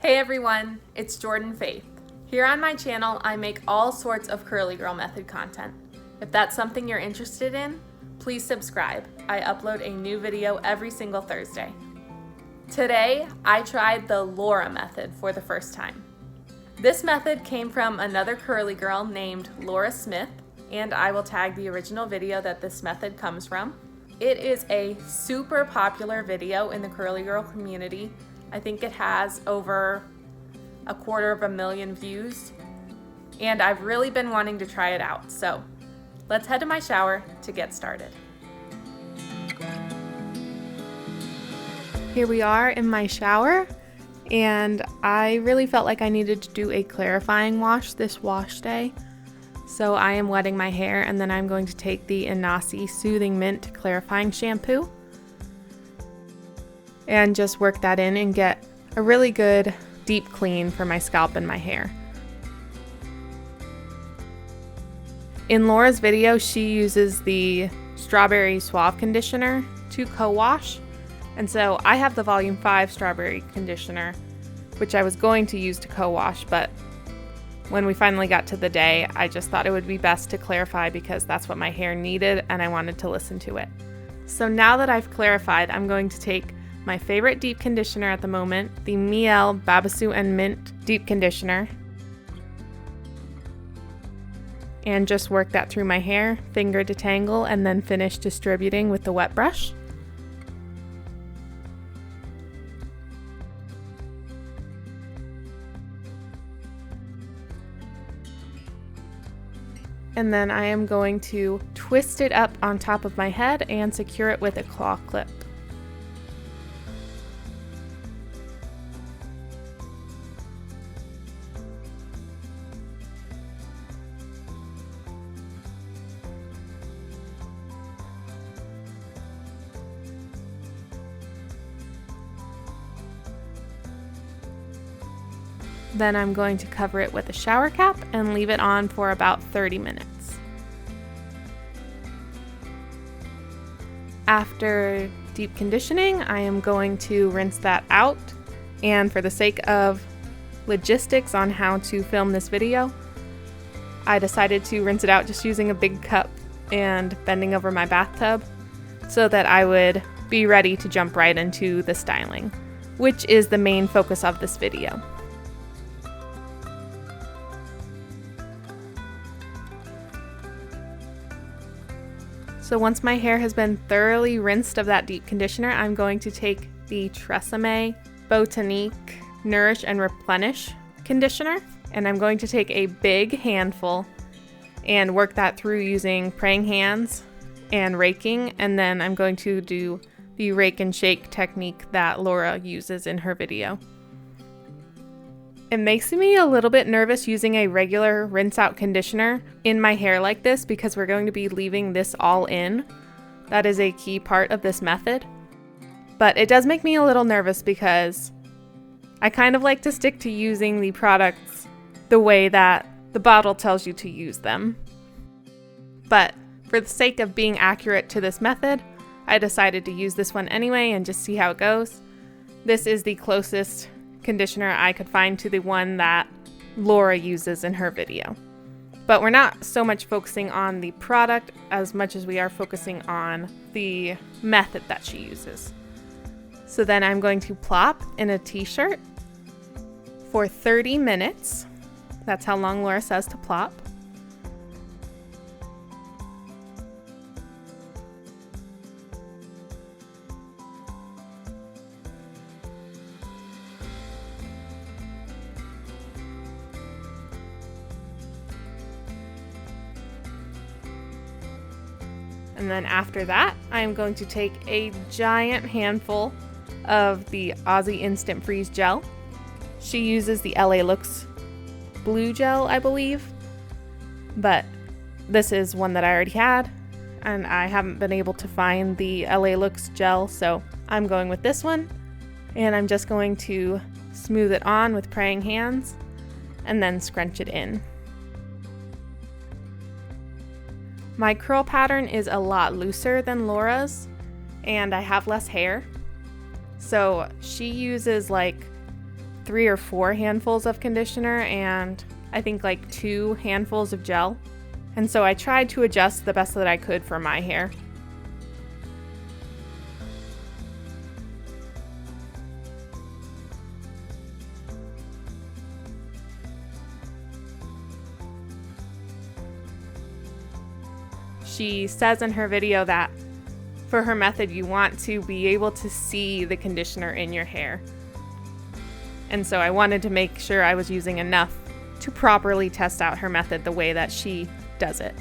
Hey everyone, it's Jordan Faith. Here on my channel, I make all sorts of curly girl method content. If that's something you're interested in, please subscribe. I upload a new video every single Thursday. Today, I tried the Laura method for the first time. This method came from another curly girl named Laura Smith, and I will tag the original video that this method comes from. It is a super popular video in the curly girl community. I think it has over 250,000 views, and I've really been wanting to try it out. So let's head to my shower to get started. Here we are in my shower, and I really felt like I needed to do a clarifying wash this wash day. So I am wetting my hair, and then I'm going to take the Inasi Soothing Mint Clarifying Shampoo and just work that in and get a really good deep clean for my scalp and my hair. In Laura's video, she uses the Strawberry Suave Conditioner to co-wash, and so I have the Volume 5 Strawberry Conditioner, which I was going to use to co-wash, but when we finally got to the day, I just thought it would be best to clarify because that's what my hair needed and I wanted to listen to it. So now that I've clarified, I'm going to take my favorite deep conditioner at the moment, the Mielle Babassu and Mint Deep Conditioner, and just work that through my hair, finger detangle, and then finish distributing with the wet brush. And then I am going to twist it up on top of my head and secure it with a claw clip. Then I'm going to cover it with a shower cap and leave it on for about 30 minutes. After deep conditioning, I am going to rinse that out, and for the sake of logistics on how to film this video, I decided to rinse it out just using a big cup and bending over my bathtub so that I would be ready to jump right into the styling, which is the main focus of this video. So once my hair has been thoroughly rinsed of that deep conditioner, I'm going to take the Tresemme Botanique Nourish and Replenish conditioner, and I'm going to take a big handful and work that through using praying hands and raking, and then I'm going to do the rake and shake technique that Laura uses in her video. It makes me a little bit nervous using a regular rinse out conditioner in my hair like this because we're going to be leaving this all in. That is a key part of this method. But it does make me a little nervous because I kind of like to stick to using the products the way that the bottle tells you to use them. But for the sake of being accurate to this method, I decided to use this one anyway and just see how it goes. This is the closest conditioner I could find to the one that Laura uses in her video. But we're not so much focusing on the product as much as we are focusing on the method that she uses. So then I'm going to plop in a t-shirt for 30 minutes. That's how long Laura says to plop. And then after that, I'm going to take a giant handful of the Aussie Instant Freeze Gel. She uses the LA Looks Blue Gel, I believe. But this is one that I already had, and I haven't been able to find the LA Looks Gel, so I'm going with this one. And I'm just going to smooth it on with praying hands and then scrunch it in. My curl pattern is a lot looser than Laura's, and I have less hair. So she uses like 3 or 4 handfuls of conditioner and I think like 2 handfuls of gel. And so I tried to adjust the best that I could for my hair. She says in her video that for her method, you want to be able to see the conditioner in your hair. And so I wanted to make sure I was using enough to properly test out her method the way that she does it.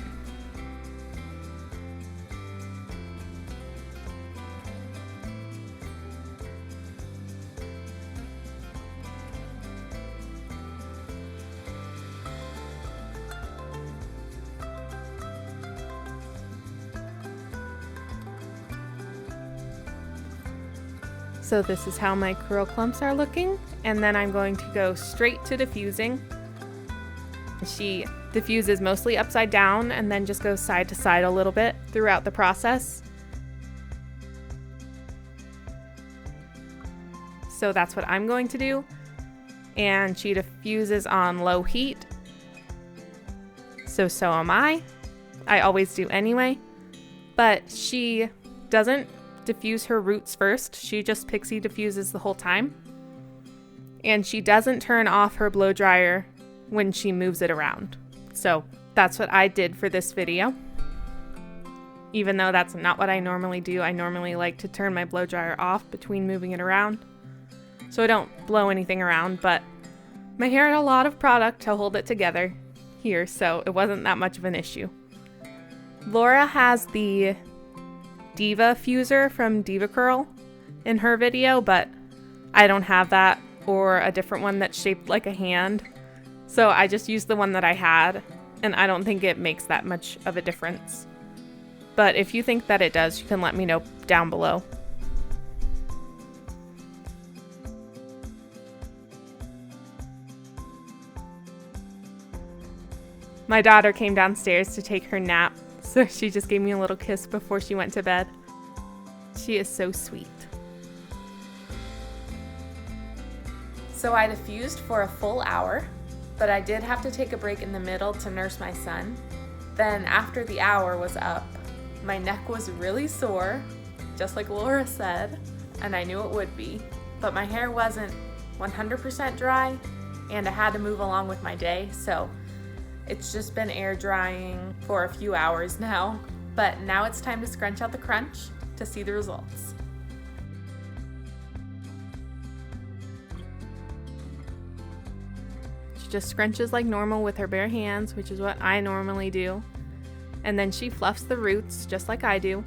So this is how my curl clumps are looking, and then I'm going to go straight to diffusing. She diffuses mostly upside down and then just goes side to side a little bit throughout the process. So that's what I'm going to do, and she diffuses on low heat. So am I. I always do anyway, but she doesn't diffuse her roots first. She just pixie diffuses the whole time. And she doesn't turn off her blow dryer when she moves it around. So that's what I did for this video. Even though that's not what I normally do, I normally like to turn my blow dryer off between moving it around, so I don't blow anything around, but my hair had a lot of product to hold it together here, so it wasn't that much of an issue. Laura has the Diva Fuser from Diva Curl in her video, but I don't have that or a different one that's shaped like a hand. So I just used the one that I had, and I don't think it makes that much of a difference. But if you think that it does, you can let me know down below. My daughter came downstairs to take her nap, so she just gave me a little kiss before she went to bed. She is so sweet. So I diffused for a full hour, but I did have to take a break in the middle to nurse my son. Then after the hour was up, my neck was really sore, just like Laura said, and I knew it would be, but my hair wasn't 100% dry, and I had to move along with my day, so it's just been air drying for a few hours now, but now it's time to scrunch out the crunch to see the results. She just scrunches like normal with her bare hands, which is what I normally do. And then she fluffs the roots just like I do.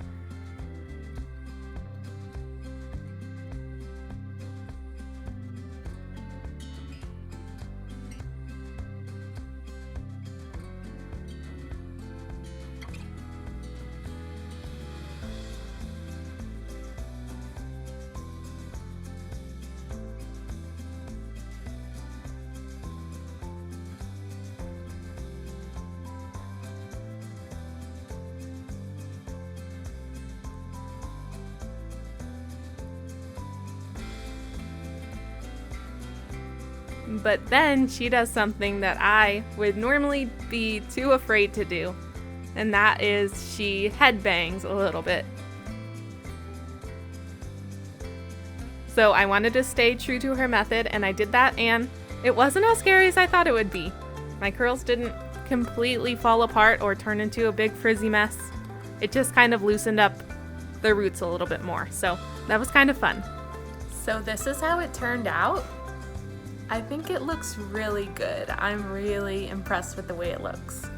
But then she does something that I would normally be too afraid to do, and that is she headbangs a little bit. So I wanted to stay true to her method, and I did that, and it wasn't as scary as I thought it would be. My curls didn't completely fall apart or turn into a big frizzy mess. It just kind of loosened up the roots a little bit more, so that was kind of fun. So this is how it turned out. I think it looks really good. I'm really impressed with the way it looks.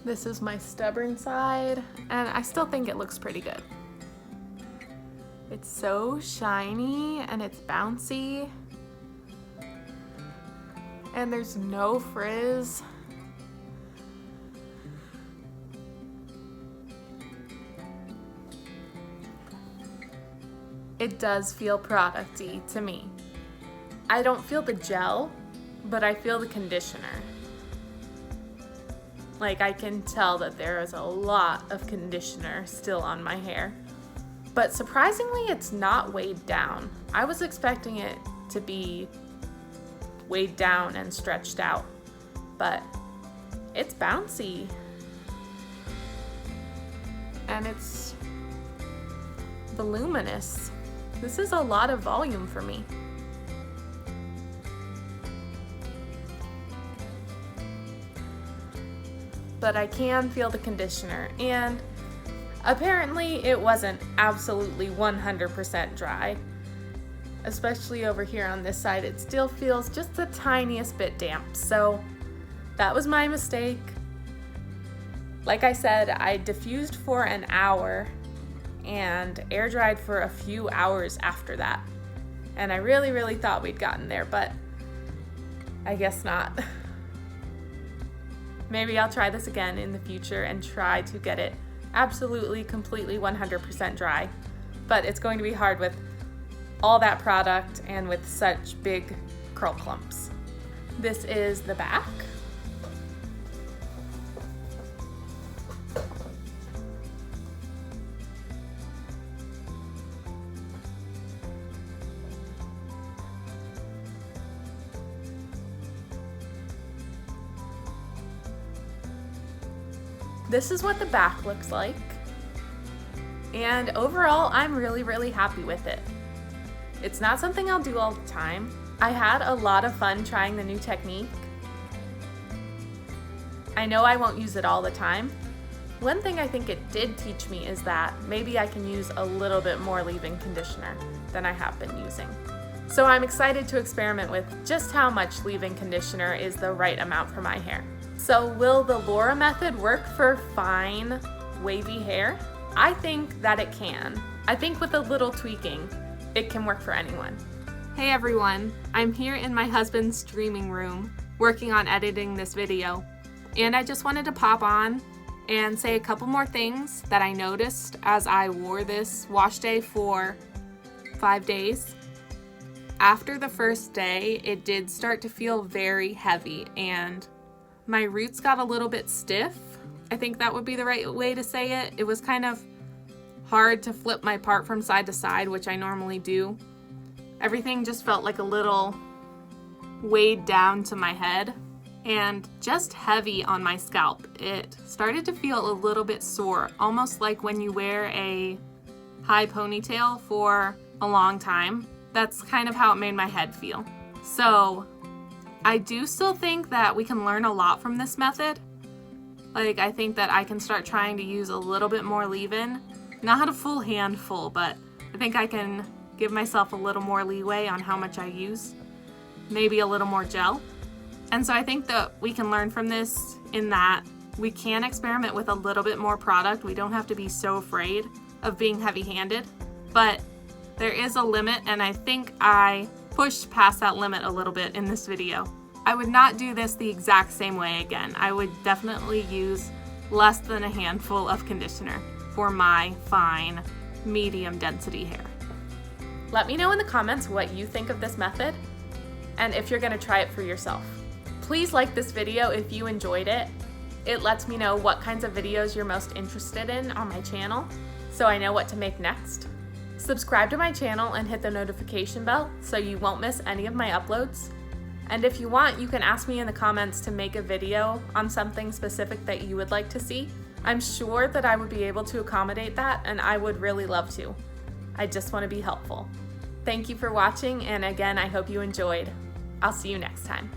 This is my stubborn side, and I still think it looks pretty good. It's so shiny and it's bouncy. And there's no frizz. It does feel product-y to me. I don't feel the gel, but I feel the conditioner. Like, I can tell that there is a lot of conditioner still on my hair. But surprisingly, it's not weighed down. I was expecting it to be weighed down and stretched out, but it's bouncy. And it's voluminous. This is a lot of volume for me. But I can feel the conditioner, and apparently it wasn't absolutely 100% dry. Especially over here on this side, it still feels just the tiniest bit damp, so that was my mistake. Like I said, I diffused for an hour and air dried for a few hours after that. And I really thought we'd gotten there, but I guess not. Maybe I'll try this again in the future and try to get it absolutely, completely 100% dry. But it's going to be hard with all that product and with such big curl clumps. This is the back. This is what the back looks like. And overall, I'm really happy with it. It's not something I'll do all the time. I had a lot of fun trying the new technique. I know I won't use it all the time. One thing I think it did teach me is that maybe I can use a little bit more leave-in conditioner than I have been using. So I'm excited to experiment with just how much leave-in conditioner is the right amount for my hair. So will the Laura method work for fine, wavy hair? I think that it can. I think with a little tweaking, it can work for anyone. Hey everyone, I'm here in my husband's streaming room working on editing this video, and I just wanted to pop on and say a couple more things that I noticed as I wore this wash day for 5 days. After the first day, it did start to feel very heavy and my roots got a little bit stiff. I think that would be the right way to say it. It was kind of hard to flip my part from side to side, which I normally do. Everything just felt like a little weighed down to my head and just heavy on my scalp. It started to feel a little bit sore, almost like when you wear a high ponytail for a long time. That's kind of how it made my head feel. So I do still think that we can learn a lot from this method. Like, I think that I can start trying to use a little bit more leave-in. Not a full handful, but I think I can give myself a little more leeway on how much I use. Maybe a little more gel. And so I think that we can learn from this in that we can experiment with a little bit more product. We don't have to be so afraid of being heavy-handed, but there is a limit, and I think I pushed past that limit a little bit in this video. I would not do this the exact same way again. I would definitely use less than a handful of conditioner for my fine, medium density hair. Let me know in the comments what you think of this method and if you're gonna try it for yourself. Please like this video if you enjoyed it. It lets me know what kinds of videos you're most interested in on my channel, so I know what to make next. Subscribe to my channel and hit the notification bell so you won't miss any of my uploads. And if you want, you can ask me in the comments to make a video on something specific that you would like to see. I'm sure that I would be able to accommodate that, and I would really love to. I just want to be helpful. Thank you for watching, and again, I hope you enjoyed. I'll see you next time.